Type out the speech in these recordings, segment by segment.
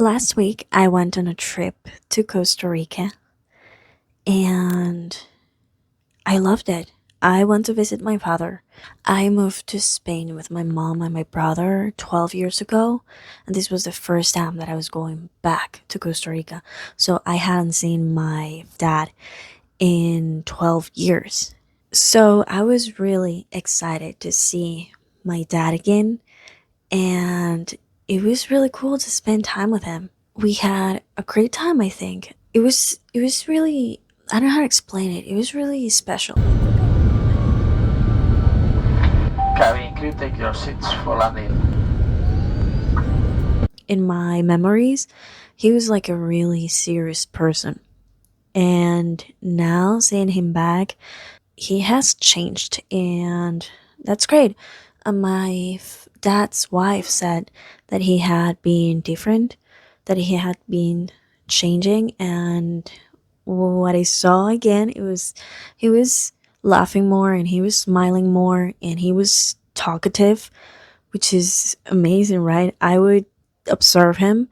Last week, I went on a trip to Costa Rica and I loved it. I went to visit my father. I moved to Spain with my mom and my brother 12 years ago, and this was the first time that I was going back to Costa Rica. So I hadn't seen my dad in 12 years. So I was really excited to see my dad again, and it was really cool to spend time with him. We had a great time, I think. It was really, I don't know how to explain it. It was really special. Cabin crew, take your seats for landing. In my memories, he was like a really serious person. And now seeing him back, he has changed and that's great. My dad's wife said that he had been different, that he had been changing, and what I saw again, it was he was laughing more and he was smiling more and he was talkative, which is amazing, right? I would observe him.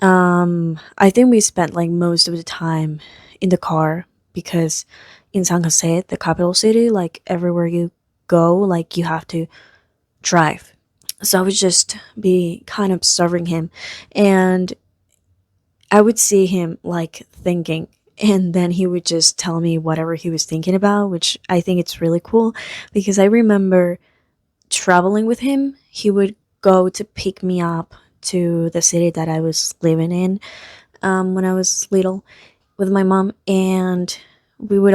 I think we spent like most of the time in the car because in San Jose, the capital city, like everywhere you go, like you have to drive. So I would just be kind of observing him, and I would see him like thinking, and then he would just tell me whatever he was thinking about, which I think it's really cool because I remember traveling with him. He would go to pick me up to the city that I was living in when I was little with my mom, and we would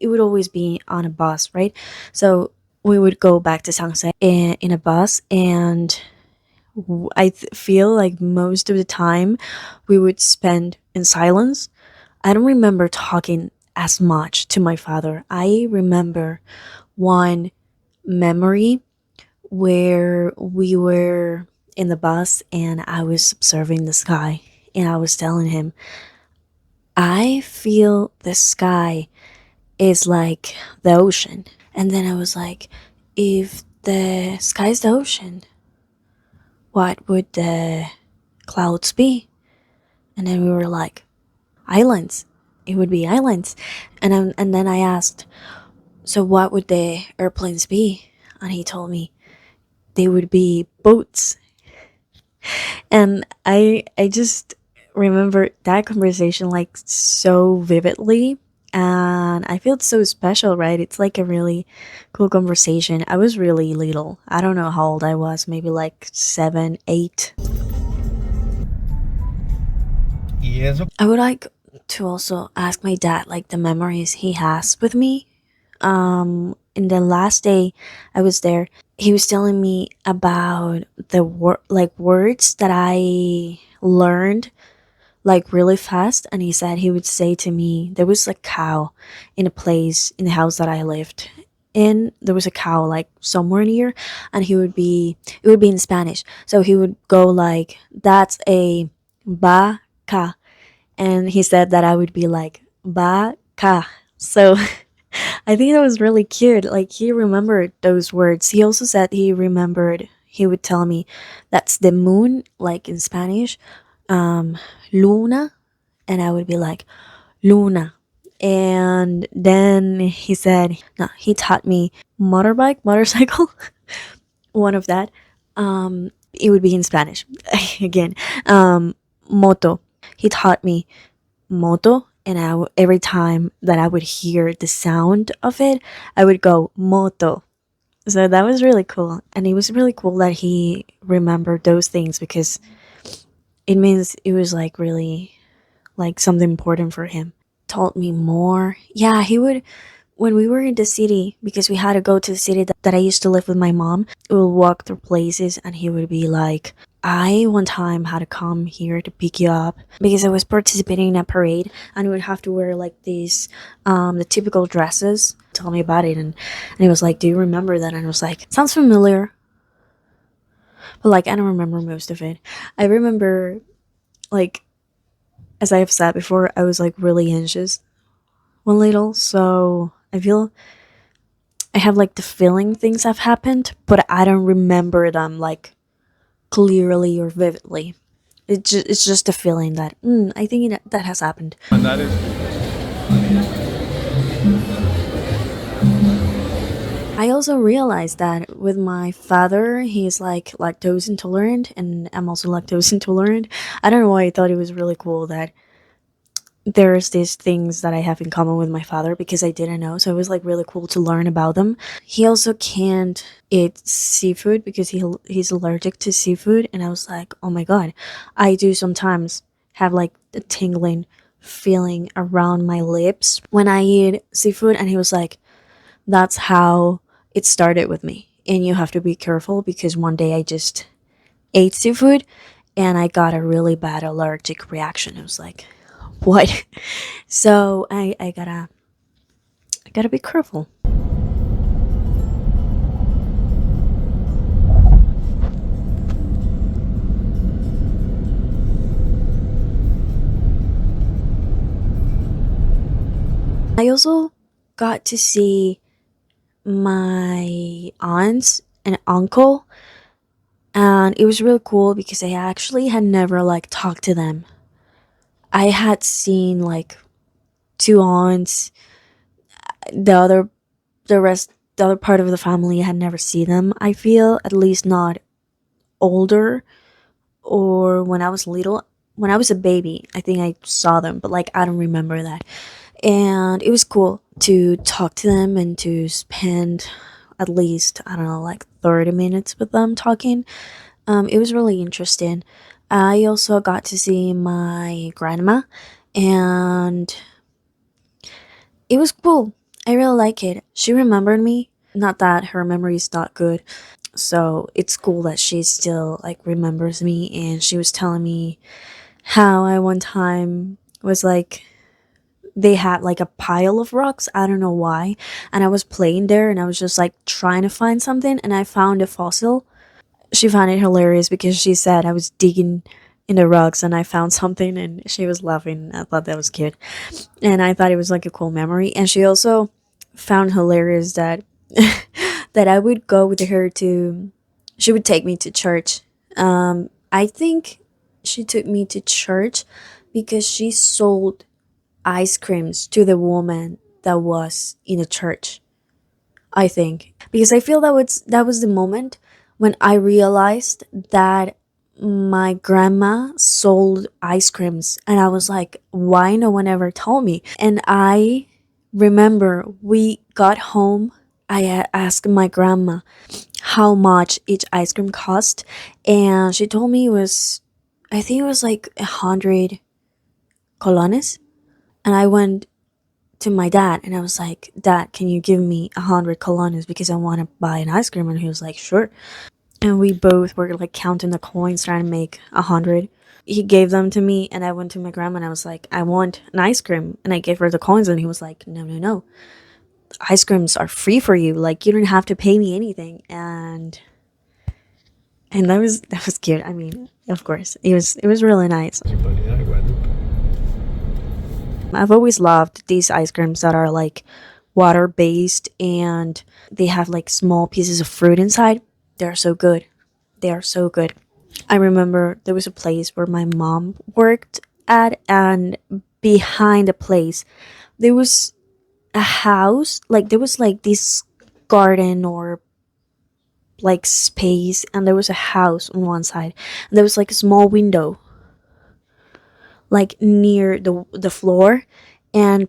it would always be on a bus, right? So we would go back to San Jose in a bus, and feel like most of the time we would spend in silence. I don't remember talking as much to my father. I remember one memory where we were in the bus and I was observing the sky and I was telling him, I feel the sky is like the ocean. And then I was like, if the sky's the ocean, what would the clouds be? And then we were like, islands. It would be islands. And then I asked, so what would the airplanes be? And he told me they would be boats. And I just remember that conversation like so vividly, and I feel it's so special, right? It's like a really cool conversation. I was really little. I don't know how old I was, maybe like 7, 8. Y eso. I would like to also ask my dad like the memories he has with me. In the last day I was there, he was telling me about the words that I learned like really fast, and he said he would say to me, there was a cow in a place in the house that I lived in. There was a cow like somewhere near, and it would be in Spanish. So he would go like, that's a vaca, and he said that I would be like vaca. So I think that was really cute. Like he remembered those words. He also said he remembered, he would tell me that's the moon, like in Spanish, luna, and I would be like luna. And then he said, no, he taught me motorcycle, one of that. It would be in Spanish again. Moto. He taught me moto, and every time that I would hear the sound of it, I would go moto. So that was really cool, and it was really cool that he remembered those things because it means it was like really like something important for him. Told me more. Yeah, he would, when we were in the city, because we had to go to the city that I used to live with my mom. We would walk through places and he would be like, I one time had to come here to pick you up because I was participating in a parade and we would have to wear like these the typical dresses. Tell me about it, and he was like, do you remember that? And I was like, sounds familiar, but like I don't remember most of it. I remember, like, as I have said before, I was like really anxious one little, so I feel I have like the feeling things have happened, but I don't remember them like clearly or vividly. It's just a feeling that I think that has happened. And that is I also realized that with my father, he's like lactose intolerant, and I'm also lactose intolerant. I don't know why I thought it was really cool that there's these things that I have in common with my father because I didn't know. So it was like really cool to learn about them. He also can't eat seafood because he's allergic to seafood, and I was like, oh my god, I do sometimes have like a tingling feeling around my lips when I eat seafood, and he was like, that's how it started with me. And you have to be careful because one day I just ate seafood and I got a really bad allergic reaction. I was like, what? So I gotta be careful. I also got to see my aunts and uncle, and it was really cool because I actually had never like talked to them. I had seen like two aunts, the other the other part of the family had never seen them. I feel, at least not older or when I was little. When I was a baby, I think I saw them, but like I don't remember that. And it was cool to talk to them and to spend at least, I don't know, like 30 minutes with them talking. It was really interesting. I also got to see my grandma, and it was cool. I really like it. She remembered me. Not that her memory is not good, so it's cool that she still like remembers me. And she was telling me how I one time was like, they had like a pile of rocks, I don't know why, and I was playing there and I was just like trying to find something, and I found a fossil. She found it hilarious because she said I was digging in the rocks and I found something, and she was laughing. I thought that was cute, and I thought it was like a cool memory. And she also found hilarious that that I would go with her to, she would take me to church. I think she took me to church because she sold ice creams to the woman that was in the church. I think because I feel that was the moment when I realized that my grandma sold ice creams, and I was like, why no one ever told me? And I remember we got home, I asked my grandma how much each ice cream cost, and she told me it was, I think it was like 100 colones. And I went to my dad and I was like, Dad, can you give me 100 colones because I want to buy an ice cream? And he was like, sure. And we both were like counting the coins trying to make 100. He gave them to me, and I went to my grandma and I was like, I want an ice cream. And I gave her the coins, and he was like, no, no, no. Ice creams are free for you. Like, you don't have to pay me anything. And that was cute. I mean, of course, it was really nice. I've always loved these ice creams that are like water based and they have like small pieces of fruit inside. They're so good. They are so good. I remember there was a place where my mom worked at, and behind the place, there was a house. Like, there was like this garden or like space, and there was a house on one side. And there was like a small window, like near the floor, and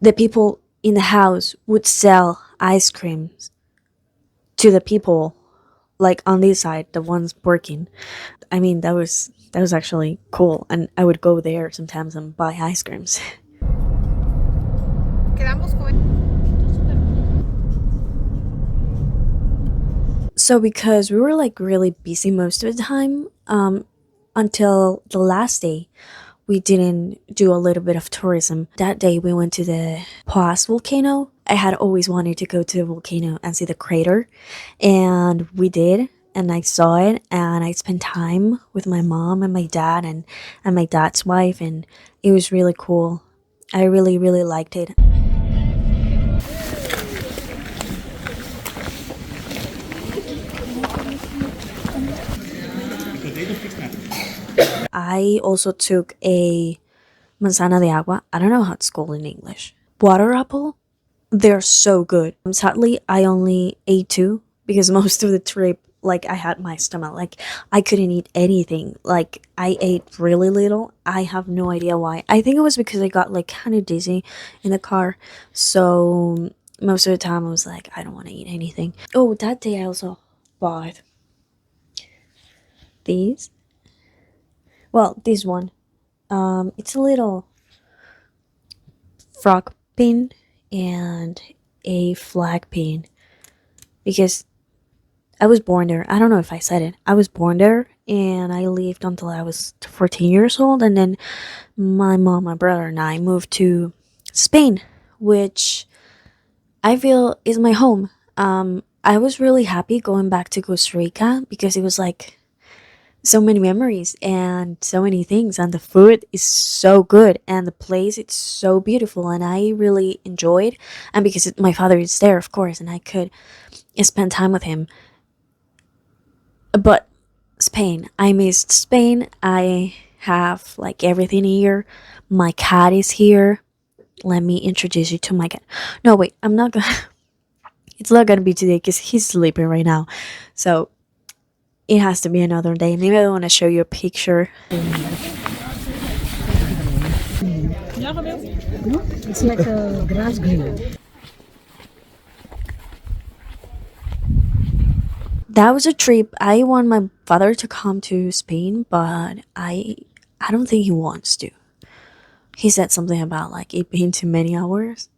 the people in the house would sell ice creams to the people like on this side, the ones working. I mean, that was actually cool, and I would go there sometimes and buy ice creams. So because we were like really busy most of the time, until the last day, we didn't do a little bit of tourism. That day we went to the Poas volcano. I had always wanted to go to the volcano and see the crater, and we did. And I saw it, and I spent time with my mom and my dad and my dad's wife, and it was really cool. I really, really liked it. I also took a manzana de agua. I don't know how it's called in English. Water apple. They're so good. Sadly, I only ate two because most of the trip, like, I had my stomach. Like, I couldn't eat anything. Like, I ate really little. I have no idea why. I think it was because I got, like, kind of dizzy in the car. So, most of the time, I was like, I don't want to eat anything. Oh, that day I also bought these. Well, this one. It's a little frog pin and a flag pin because I was born there. I don't know if I said it. I was born there and I lived until I was 14 years old. And then my mom, my brother, and I moved to Spain, which I feel is my home. I was really happy going back to Costa Rica because it was like so many memories and so many things. And the food is so good. And the place, it's so beautiful. And I really enjoyed. And because my father is there, of course, and I could spend time with him. But Spain, I missed Spain. I have like everything here. My cat is here. Let me introduce you to my cat. No, wait, I'm not gonna. It's not gonna be today because he's sleeping right now. So it has to be another day. Maybe I want to show you a picture. It's like a grass green. That was a trip. I want my father to come to Spain, but I don't think he wants to. He said something about like it being too many hours.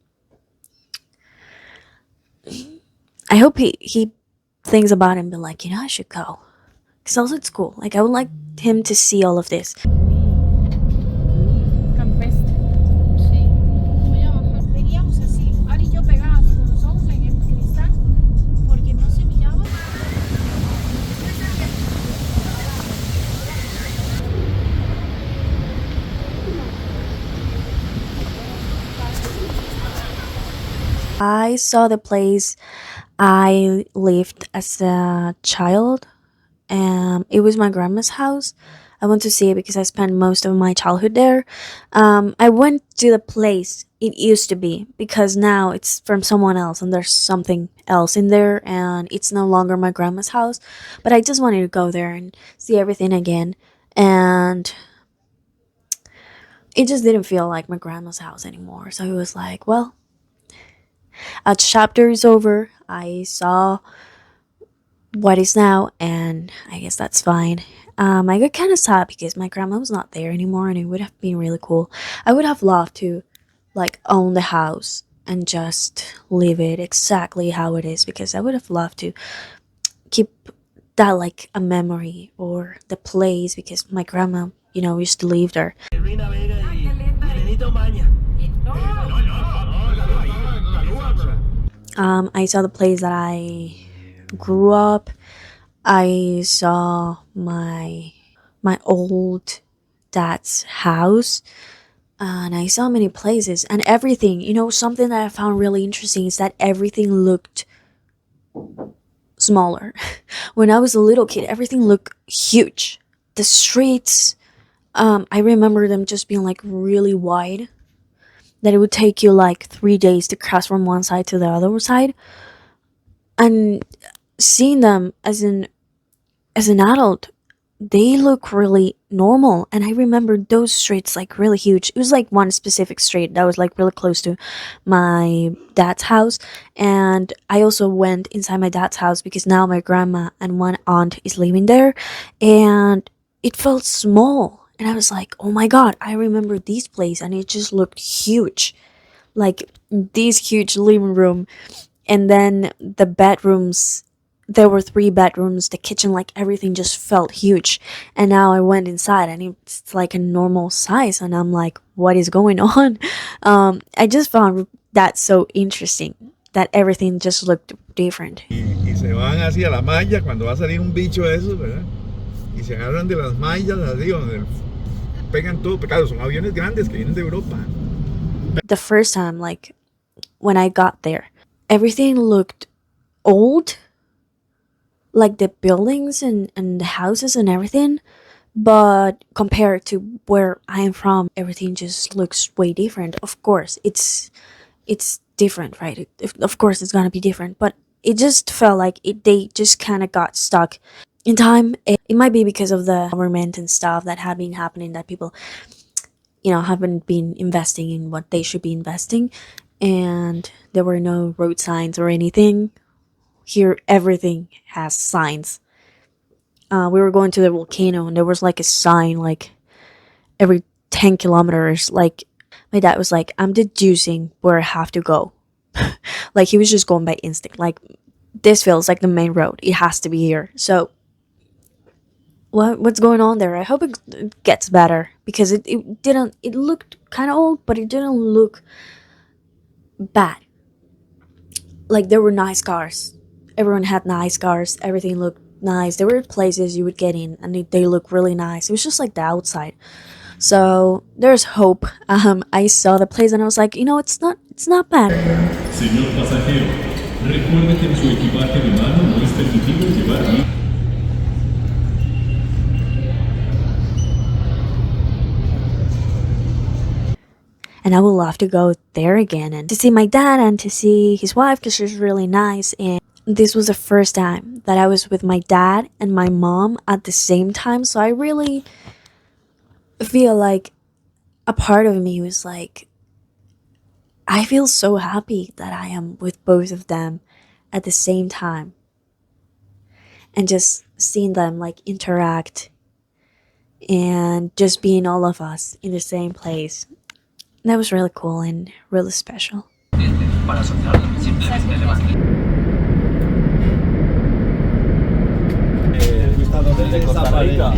I hope he thinks about it and be like, I should go. Because also it's cool. Like I would like him to see all of this. Campestre. Sí. Voy a bajar. Veníamos así, Ari y yo pegadas con los ojos en el cristal, porque no se miraba. I saw the place I lived as a child. It was my grandma's house. I went to see it because I spent most of my childhood there. I went to the place it used to be because now it's from someone else and there's something else in there and it's no longer my grandma's house. But I just wanted to go there and see everything again. And it just didn't feel like my grandma's house anymore. So it was like, well, a chapter is over. I saw what is now, and I guess that's fine. I got kind of sad because my grandma was not there anymore, and it would have been really cool. I would have loved to, like, own the house and just leave it exactly how it is because I would have loved to keep that like a memory or the place because my grandma, used to live there. I saw the place that I grew up. I saw my old dad's house and I saw many places and everything. Something that I found really interesting is that everything looked smaller. When I was a little kid, everything looked huge. The streets, I remember them just being like really wide, that it would take you like 3 days to cross from one side to the other side. And seeing them as an adult, they look really normal. And I remember those streets like really huge. It was like one specific street that was like really close to my dad's house. And I also went inside my dad's house because now my grandma and one aunt is living there. And it felt small. And I was like, oh my god, I remember this place. And it just looked huge. Like this huge living room. And then the bedrooms, there were three bedrooms, the kitchen, like everything just felt huge. And now I went inside and it's like a normal size. And I'm like, what is going on? I just found that so interesting that everything just looked different. Y se van hacia la malla cuando va a salir un bicho de esos, ¿verdad? Y se agarran de las mallas, así, donde pegan todo. Claro, son aviones grandes que vienen de Europa. The first time, like, when I got there, everything looked old, like the buildings and the houses and everything, but compared to where I am from, everything just looks way different. Of course, it's different, right? Of course, it's gonna be different, but it just felt like they just kind of got stuck in time. It might be because of the government and stuff that had been happening, that people, haven't been investing in what they should be investing, and there were no road signs or anything. Here, everything has signs. We were going to the volcano, and there was like a sign like every 10 kilometers. Like, my dad was like, I'm deducing where I have to go. Like, he was just going by instinct. Like, this feels like the main road. It has to be here. So, what's going on there? I hope it gets better, because it looked kind of old, but it didn't look bad. Like, there were nice cars. Everyone had nice cars. Everything looked nice. There were places you would get in, and they look really nice. It was just like the outside. So there's hope. I saw the place and I was like, it's not bad. Señor pasajero, recuerde que en su equipaje de mano no es permitido llevar. And I would love to go there again and to see my dad and to see his wife, because she's really nice. And this was the first time that I was with my dad and my mom at the same time. So I really feel like a part of me was like, I feel so happy that I am with both of them at the same time. And just seeing them like interact and just being all of us in the same place. That was really cool and really special. Desde Costa Rica.